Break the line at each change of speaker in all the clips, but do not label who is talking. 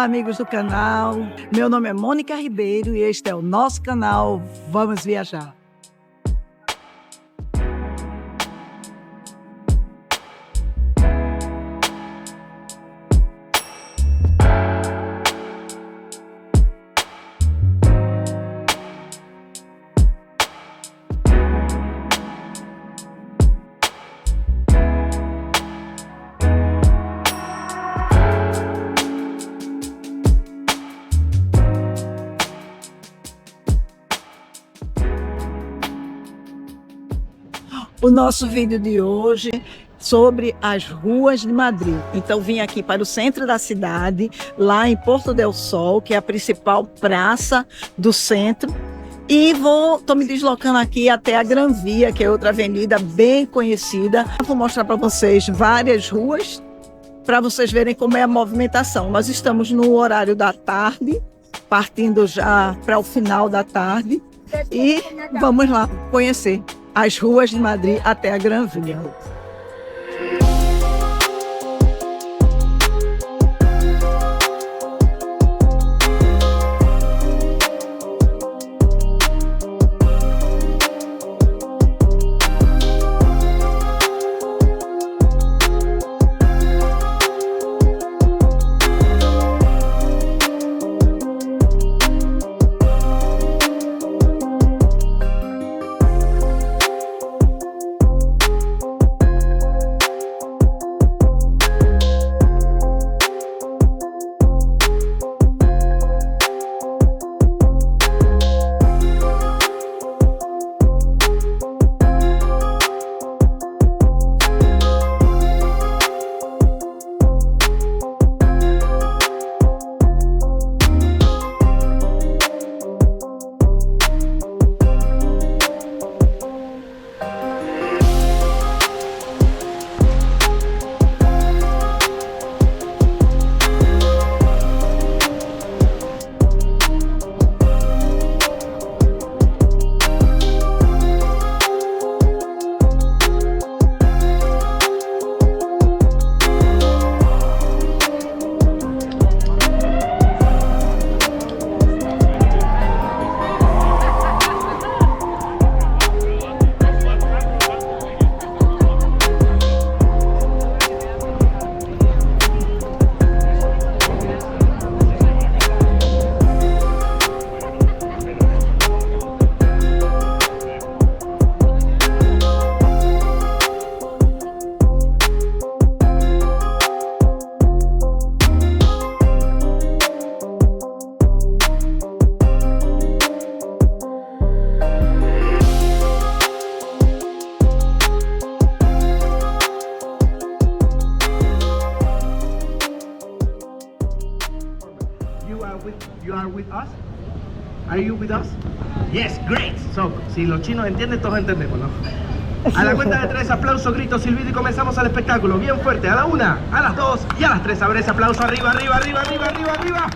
amigos do canal. Meu nome é Mônica Ribeiro e este é o nosso canal Vamos Viajar. O nosso vídeo de hoje sobre as ruas de Madrid. Então vim aqui para o centro da cidade, lá em Puerta del Sol, que é a principal praça do centro. E estou me deslocando aqui até a Gran Vía, que é outra avenida bem conhecida. Vou mostrar para vocês várias ruas, para vocês verem como é a movimentação. Nós estamos no horário da tarde, partindo já para o final da tarde. E vamos lá conhecer as ruas de Madrid até a Gran Vía.
You are with us? Are you with us? Yes, great. So, si los chinos entienden, todos entendemos, ¿no? A la cuenta de 3, aplauso, grito, silbido y comenzamos el espectáculo. Bien fuerte. A la 1, a las 2 y a las 3. A ver ese aplauso. Arriba, arriba, arriba, arriba, arriba, arriba.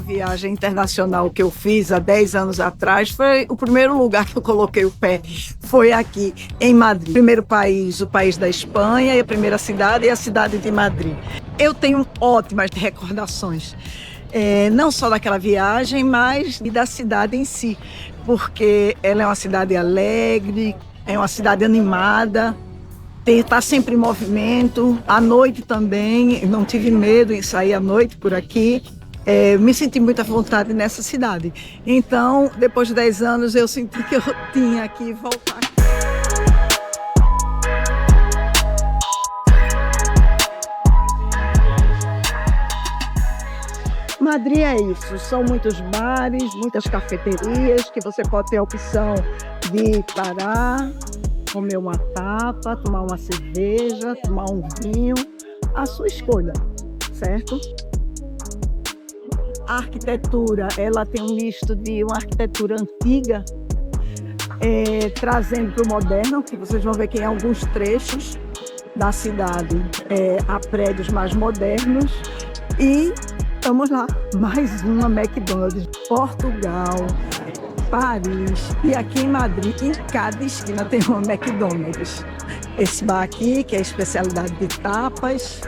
viagem internacional que eu fiz há 10 anos atrás, foi o primeiro lugar que eu coloquei o pé, foi aqui em Madrid. Primeiro país, o país da Espanha, e a primeira cidade é a cidade de Madrid. Eu tenho ótimas recordações, não só daquela viagem, mas da cidade em si, porque ela é uma cidade alegre, é uma cidade animada, está sempre em movimento, à noite também, não tive medo em sair à noite por aqui. Me senti muito à vontade nessa cidade. Então, depois de 10 anos, eu senti que eu tinha que voltar. Madrid é isso, são muitos bares, muitas cafeterias, que você pode ter a opção de parar, comer uma tapa, tomar uma cerveja, tomar um vinho, a sua escolha, certo? A arquitetura, ela tem um misto de uma arquitetura antiga, trazendo para o moderno, que vocês vão ver que em alguns trechos da cidade há prédios mais modernos. E vamos lá, mais uma McDonald's, Portugal, Paris, e aqui em Madrid, em cada esquina tem uma McDonald's. Esse bar aqui, que é a especialidade de tapas.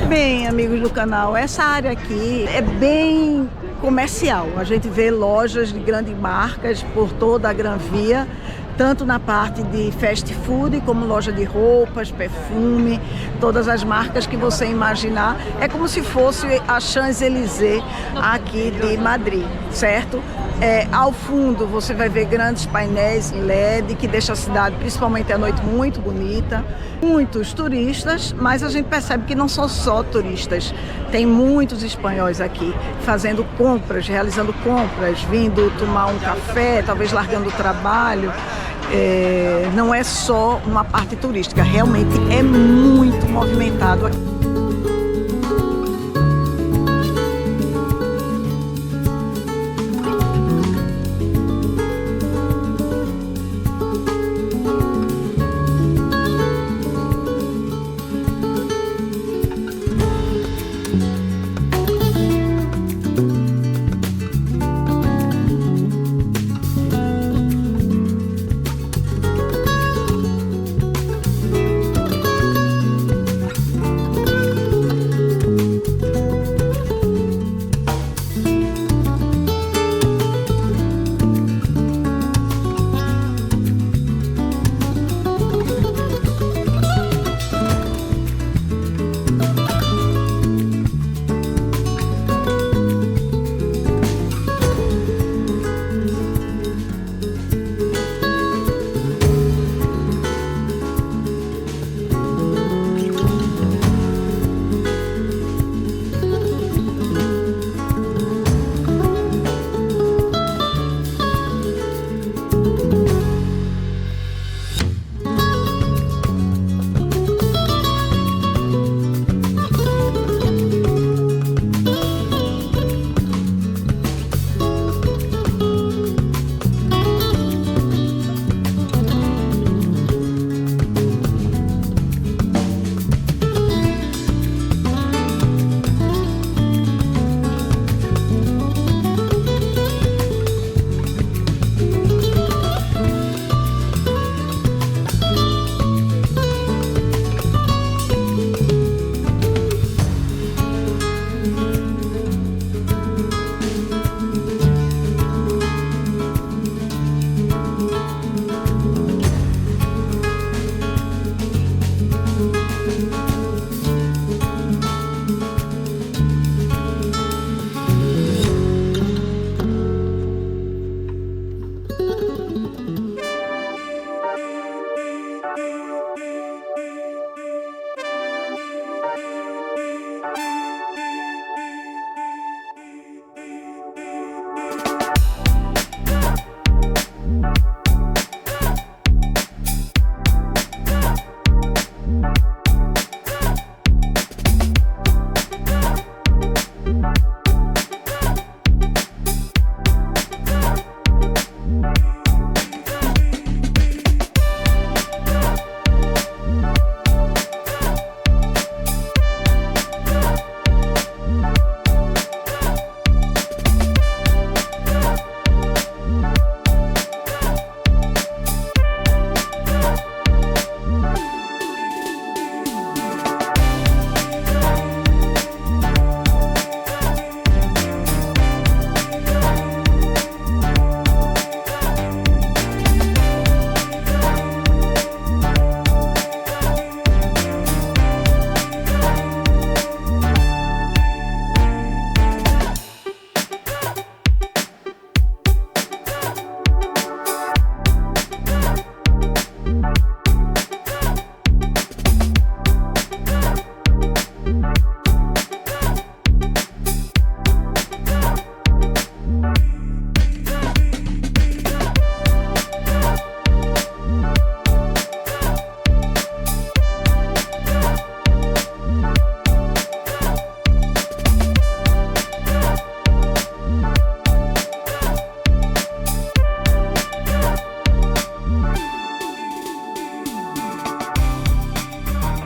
Bem, amigos do canal, essa área aqui é bem comercial. A gente vê lojas de grandes marcas por toda a Gran Via, tanto na parte de fast food, como loja de roupas, perfume, todas as marcas que você imaginar. É como se fosse a Champs-Élysées aqui de Madrid, certo? Ao fundo você vai ver grandes painéis LED que deixam a cidade, principalmente à noite, muito bonita. Muitos turistas, mas a gente percebe que não são só turistas. Tem muitos espanhóis aqui fazendo compras, realizando compras, vindo tomar um café, talvez largando o trabalho. Não é só uma parte turística, realmente é muito movimentado aqui.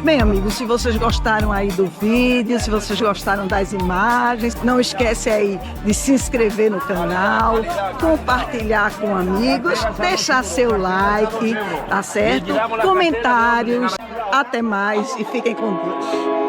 Bem, amigos, se vocês gostaram aí do vídeo, se vocês gostaram das imagens, não esquece aí de se inscrever no canal, compartilhar com amigos, deixar seu like, tá certo? Comentários. Até mais e fiquem com Deus.